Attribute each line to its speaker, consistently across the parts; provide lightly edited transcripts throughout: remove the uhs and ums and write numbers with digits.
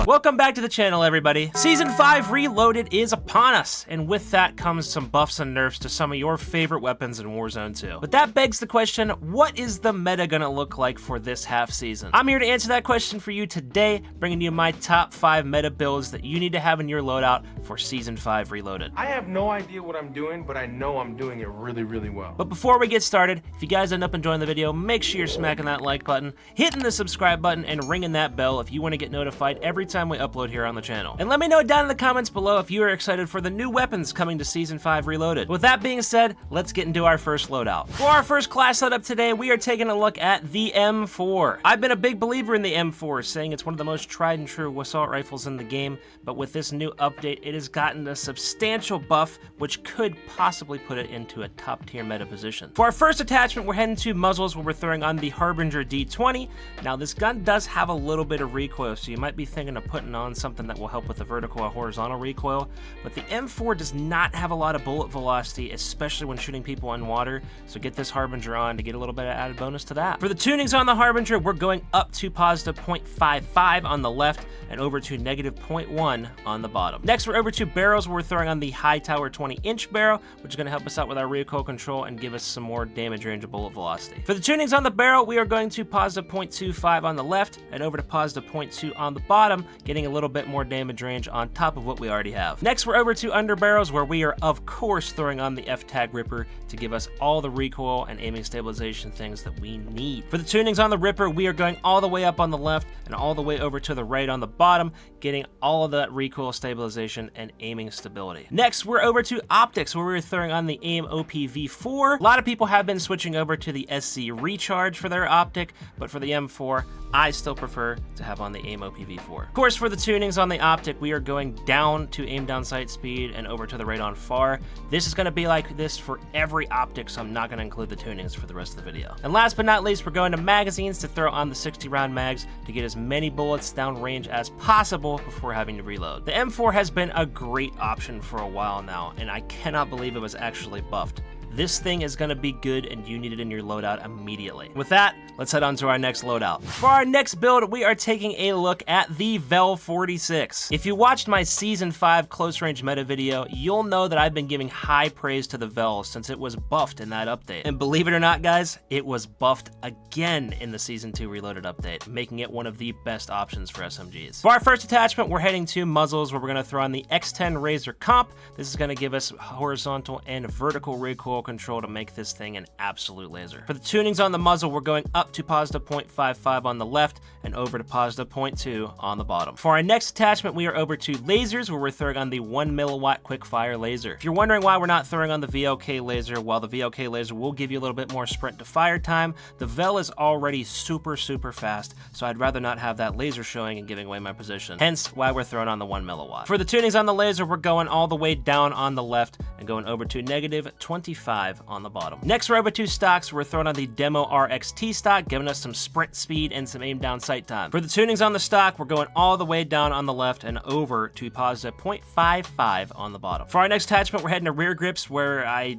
Speaker 1: Welcome back to the channel, everybody. Season 5 Reloaded is upon us, and with that comes some buffs and nerfs to some of your favorite weapons in Warzone 2. But that begs the question, what is the meta gonna look like for this half season? I'm here to answer that question for you today, bringing you my top 5 meta builds that you need to have in your loadout for Season 5 Reloaded.
Speaker 2: I have no idea what I'm doing, but I know I'm doing it really, really well.
Speaker 1: But before we get started, if you guys end up enjoying the video, make sure you're smacking that like button, hitting the subscribe button, and ringing that bell if you want to get notified every time we upload here on the channel. And let me know down in the comments below if you are excited for the new weapons coming to Season 5 Reloaded. With that being said, let's get into our first loadout. For our first class setup today, we are taking a look at the M4. I've been a big believer in the M4, saying it's one of the most tried and true assault rifles in the game, but with this new update, it has gotten a substantial buff, which could possibly put it into a top tier meta position. For our first attachment, we're heading to muzzles where we're throwing on the Harbinger D20. Now, this gun does have a little bit of recoil, so you might be thinking of putting on something that will help with the vertical or horizontal recoil, but the M4 does not have a lot of bullet velocity, especially when shooting people in water, so get this Harbinger on to get a little bit of added bonus to that. For the tunings on the Harbinger, we're going up to positive 0.55 on the left and over to negative 0.1 on the bottom. Next, we're over to barrels where we're throwing on the high tower 20-inch barrel, which is going to help us out with our recoil control and give us some more damage range and bullet velocity. For the tunings on the barrel, we are going to positive 0.25 on the left and over to positive 0.2 on the bottom, getting a little bit more damage range on top of what we already have. Next, we're over to under barrels where we are, of course, throwing on the F-Tag Ripper to give us all the recoil and aiming stabilization things that we need. For the tunings on the Ripper, we are going all the way up on the left and all the way over to the right on the bottom, getting all of that recoil stabilization and aiming stability. Next, we're over to optics where we're throwing on the AIM OPV4. A lot of people have been switching over to the SC Recharge for their optic, but for the M4, I still prefer to have on the AIM OPV4. Of course, for the tunings on the optic, we are going down to aim down sight speed and over to the right on far. This is going to be like this for every optic, so I'm not going to include the tunings for the rest of the video. And last but not least, we're going to magazines to throw on the 60-round mags to get as many bullets down range as possible before having to reload. The M4 has been a great option for a while now, and I cannot believe it was actually buffed. This thing is going to be good and you need it in your loadout immediately. With that, let's head on to our next loadout. For our next build, we are taking a look at the Vel 46. If you watched my Season 5 close range meta video, you'll know that I've been giving high praise to the Vel since it was buffed in that update. And believe it or not, guys, it was buffed again in the Season 2 Reloaded update, making it one of the best options for SMGs. For our first attachment, we're heading to muzzles where we're going to throw on the X10 Razor Comp. This is going to give us horizontal and vertical recoil control to make this thing an absolute laser. For the tunings on the muzzle, we're going up to positive 0.55 on the left and over to positive 0.2 on the bottom. For our next attachment, we are over to lasers where we're throwing on the 1 milliwatt quick fire laser. If you're wondering why we're not throwing on the VLK laser, while the VLK laser will give you a little bit more sprint to fire time, the Vel is already super fast, so I'd rather not have that laser showing and giving away my position. Hence why we're throwing on the 1 milliwatt. For the tunings on the laser, we're going all the way down on the left and going over to negative 25 on the bottom. Next, we're over to stocks. We're throwing on the Demo RXT stock, giving us some sprint speed and some aim down sight time. For the tunings on the stock, we're going all the way down on the left and over to positive 0.55 on the bottom. For our next attachment, we're heading to rear grips where I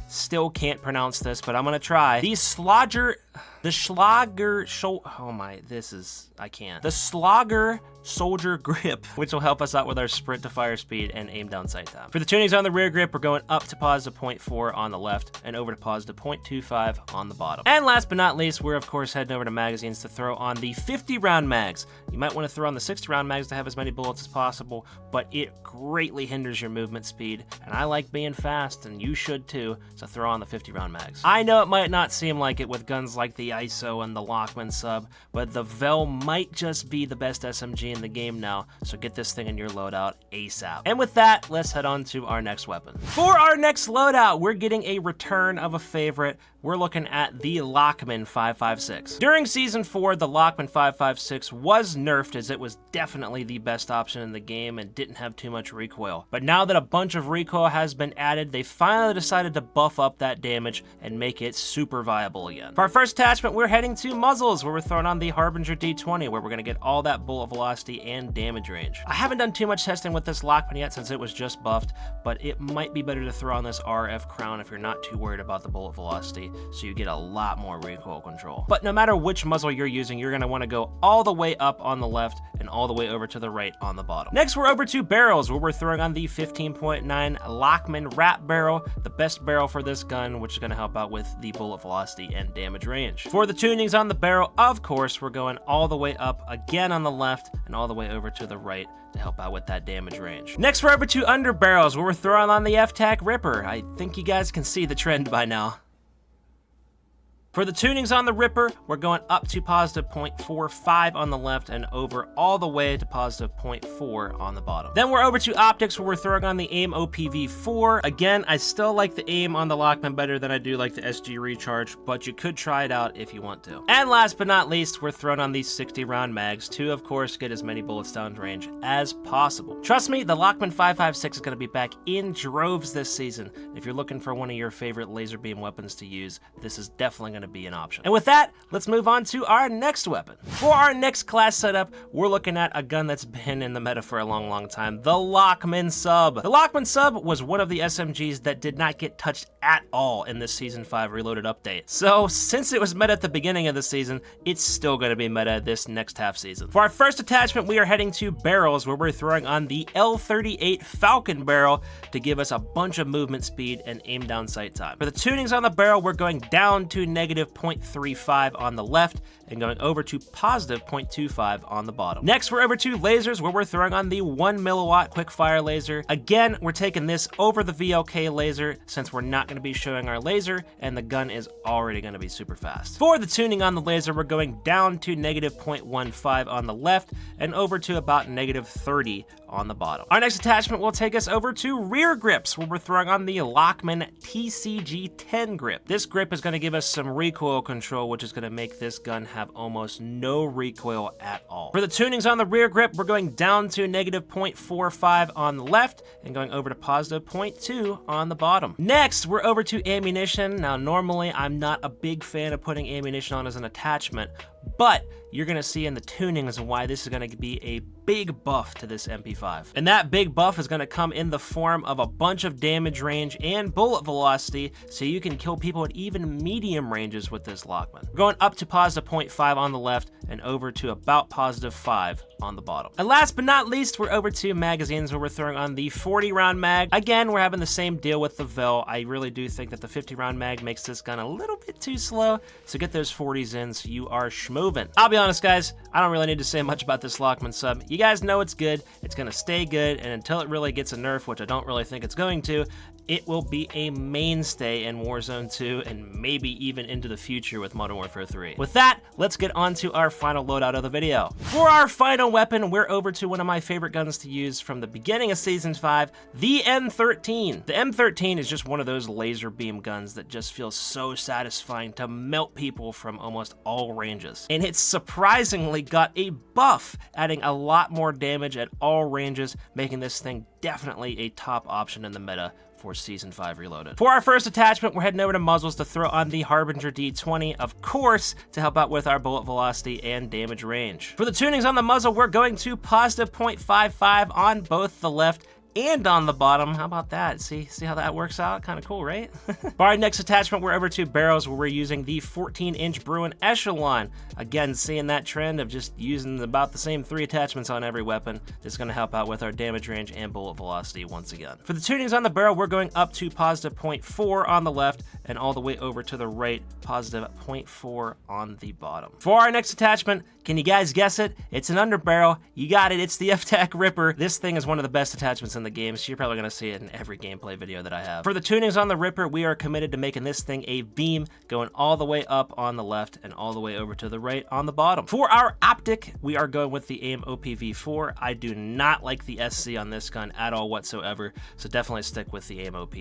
Speaker 1: still can't pronounce this, but I'm gonna try. The Slogger Soldier Grip, which will help us out with our sprint to fire speed and aim down sight time. For the tunings on the rear grip, we're going up to positive 0.4 on the left and over to positive 0.25 on the bottom. And last but not least, we're of course heading over to magazines to throw on the 50-round mags. You might want to throw on the 60-round mags to have as many bullets as possible, but it greatly hinders your movement speed, and I like being fast, and you should too, so throw on the 50-round mags. I know it might not seem like it with guns like the ISO and the Lachmann Sub, but the Vel might just be the best SMG in the game now, so get this thing in your loadout ASAP. And with that, let's head on to our next weapon. For our next loadout, we're getting a return of a favorite. We're looking at the Lachmann 556. During Season 4, the Lachmann 556 was nerfed as it was definitely the best option in the game and didn't have too much recoil. But now that a bunch of recoil has been added, they finally decided to buff up that damage and make it super viable again. For our first attachment, we're heading to muzzles where we're throwing on the Harbinger D20 where we're going to get all that bullet velocity velocity and damage range. I haven't done too much testing with this Lachmann yet since it was just buffed, but it might be better to throw on this RF crown if you're not too worried about the bullet velocity, so you get a lot more recoil control. But no matter which muzzle you're using, you're going to want to go all the way up on the left and all the way over to the right on the bottom. Next, we're over to barrels, where we're throwing on the 15.9 Lachmann wrap barrel, the best barrel for this gun, which is going to help out with the bullet velocity and damage range. For the tunings on the barrel, of course, we're going all the way up again on the left and all the way over to the right to help out with that damage range. Next, we're over to under barrels, where we're throwing on the F-Tac Ripper. I think you guys can see the trend by now. For the tunings on the Ripper, we're going up to positive 0.45 on the left and over all the way to positive 0.4 on the bottom. Then we're over to optics, where we're throwing on the AIM OPV4. Again, I still like the AIM on the Lachmann better than I do like the SG Recharge, but you could try it out if you want to. And last but not least, we're throwing on these 60 round mags to, of course, get as many bullets down range as possible. Trust me, the Lachmann 5.56 is going to be back in droves this season. If you're looking for one of your favorite laser beam weapons to use, this is definitely going to be an option. And with that, let's move on to our next weapon. For our next class setup, we're looking at a gun that's been in the meta for a long time, the Lachmann Sub. The Lachmann Sub was one of the SMGs that did not get touched at all in this Season 5 Reloaded update. So since it was meta at the beginning of the season, it's still going to be meta this next half season. For our first attachment, we are heading to barrels, where we're throwing on the L38 Falcon barrel to give us a bunch of movement speed and aim down sight time. For the tunings on the barrel, we're going down to negative 0.35 on the left and going over to positive 0.25 on the bottom. Next, we're over to lasers, where we're throwing on the 1 milliwatt quick fire laser. Again, we're taking this over the VLK laser since we're not going to be showing our laser and the gun is already going to be super fast. For the tuning on the laser, we're going down to negative 0.15 on the left and over to about negative 30 on the bottom. Our next attachment will take us over to rear grips, where we're throwing on the Lachmann TCG-10 grip. This grip is going to give us some recoil control, which is going to make this gun have almost no recoil at all. For the tunings on the rear grip, we're going down to negative 0.45 on the left and going over to positive 0.2 on the bottom. Next, we're over to ammunition. Now, normally I'm not a big fan of putting ammunition on as an attachment, but you're going to see in the tunings why this is going to be a big buff to this MP5. And that big buff is going to come in the form of a bunch of damage range and bullet velocity, so you can kill people at even medium ranges with this Lachmann. We're going up to positive 0.5 on the left and over to about positive 5 on the bottom. And last but not least, we're over to magazines, where we're throwing on the 40 round mag. Again, we're having the same deal with the Vel. I really do think that the 50 round mag makes this gun a little bit too slow, so get those 40s in so you are schmovin'. I'll be honest, guys, I don't really need to say much about this Lachmann Sub. You guys know it's good, it's gonna stay good, and until it really gets a nerf, which I don't really think it's going to, it will be a mainstay in Warzone 2 and maybe even into the future with Modern Warfare 3. With that, let's get on to our final loadout of the video. For our final weapon, we're over to one of my favorite guns to use from the beginning of Season 5, the M13. The M13 is just one of those laser beam guns that just feels so satisfying to melt people from almost all ranges. And it's surprisingly got a buff, adding a lot more damage at all ranges, making this thing definitely a top option in the meta for Season 5 Reloaded. For our first attachment, we're heading over to muzzles to throw on the Harbinger D20, of course, to help out with our bullet velocity and damage range. For the tunings on the muzzle, we're going to positive 0.55 on both the left and on the bottom. How about that? See how that works out? Kind of cool, right? For our next attachment, we're over to barrels, where we're using the 14-inch Bruin Echelon. Again, seeing that trend of just using about the same 3 attachments on every weapon. This is going to help out with our damage range and bullet velocity once again. For the tunings on the barrel, we're going up to positive 0.4 on the left and all the way over to the right, positive 0.4 on the bottom. For our next attachment, can you guys guess it? It's an underbarrel. You got it. It's the F-Tac Ripper. This thing is one of the best attachments in the game, so you're probably going to see it in every gameplay video that I have. For the tunings on the Ripper, we are committed to making this thing a beam, going all the way up on the left and all the way over to the right on the bottom. For our optic, we are going with the AIM OPV4. I do not like the SC on this gun at all whatsoever, so definitely stick with the AIM OP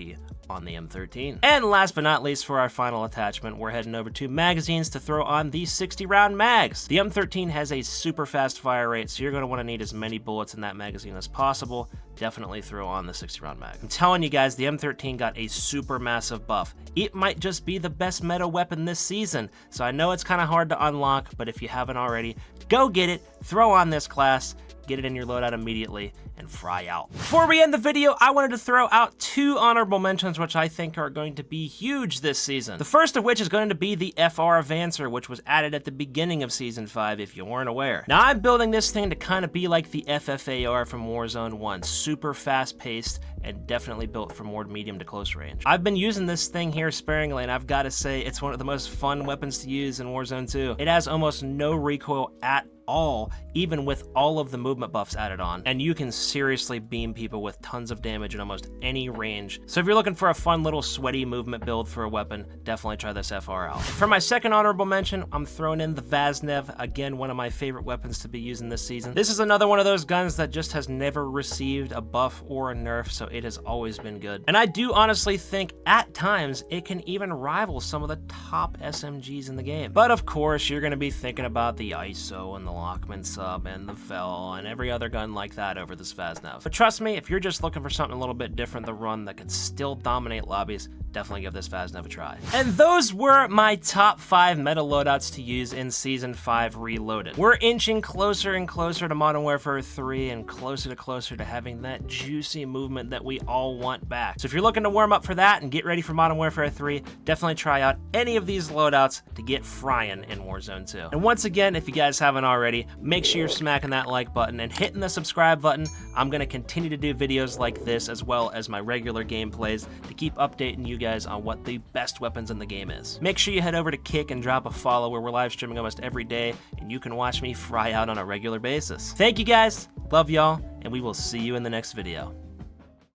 Speaker 1: on the M13. And last but not least, for our final attachment, we're heading over to magazines to throw on the 60 round mags. The M13 has a super fast fire rate, so you're going to want to need as many bullets in that magazine as possible. Definitely throw on the 60 round mag. I'm telling you guys, the M13 got a super massive buff. It might just be the best meta weapon this season, so I know it's kind of hard to unlock, but if you haven't already, go get it, throw on this class, get it in your loadout immediately, and fry out. Before we end the video, I wanted to throw out 2 honorable mentions which I think are going to be huge this season. The first of which is going to be the FR Avancer, which was added at the beginning of Season 5 if you weren't aware. Now I'm building this thing to kind of be like the FFAR from Warzone 1, super fast paced and definitely built for more medium to close range. I've been using this thing here sparingly, and I've got to say it's one of the most fun weapons to use in Warzone 2. It has almost no recoil at all, even with all of the movement buffs added on, and you can seriously beam people with tons of damage in almost any range. So if you're looking for a fun little sweaty movement build for a weapon, definitely try this FR out. For my second honorable mention, I'm throwing in the Vaznev, again one of my favorite weapons to be using this season. This is another one of those guns that just has never received a buff or a nerf, so it has always been good. And I do honestly think at times it can even rival some of the top SMGs in the game. But of course, you're going to be thinking about the ISO and the Lachmann Sub and the Fel and every other gun like that over this Vaznev. But trust me, if you're just looking for something a little bit different to run that can still dominate lobbies, definitely give this Vaznev a try. And those were my top 5 meta loadouts to use in Season 5 Reloaded. We're inching closer and closer to Modern Warfare 3 and closer to having that juicy movement that we all want back. So if you're looking to warm up for that and get ready for Modern Warfare 3, definitely try out any of these loadouts to get frying in Warzone 2. And once again, if you guys haven't already, make sure you're smacking that like button and hitting the subscribe button. I'm going to continue to do videos like this as well as my regular gameplays to keep updating you guys on what the best weapons in the game is. Make sure you head over to Kick and drop a follow where we're live streaming almost every day and you can watch me fry out on a regular basis. Thank you guys, love y'all, and we will see you in the next video.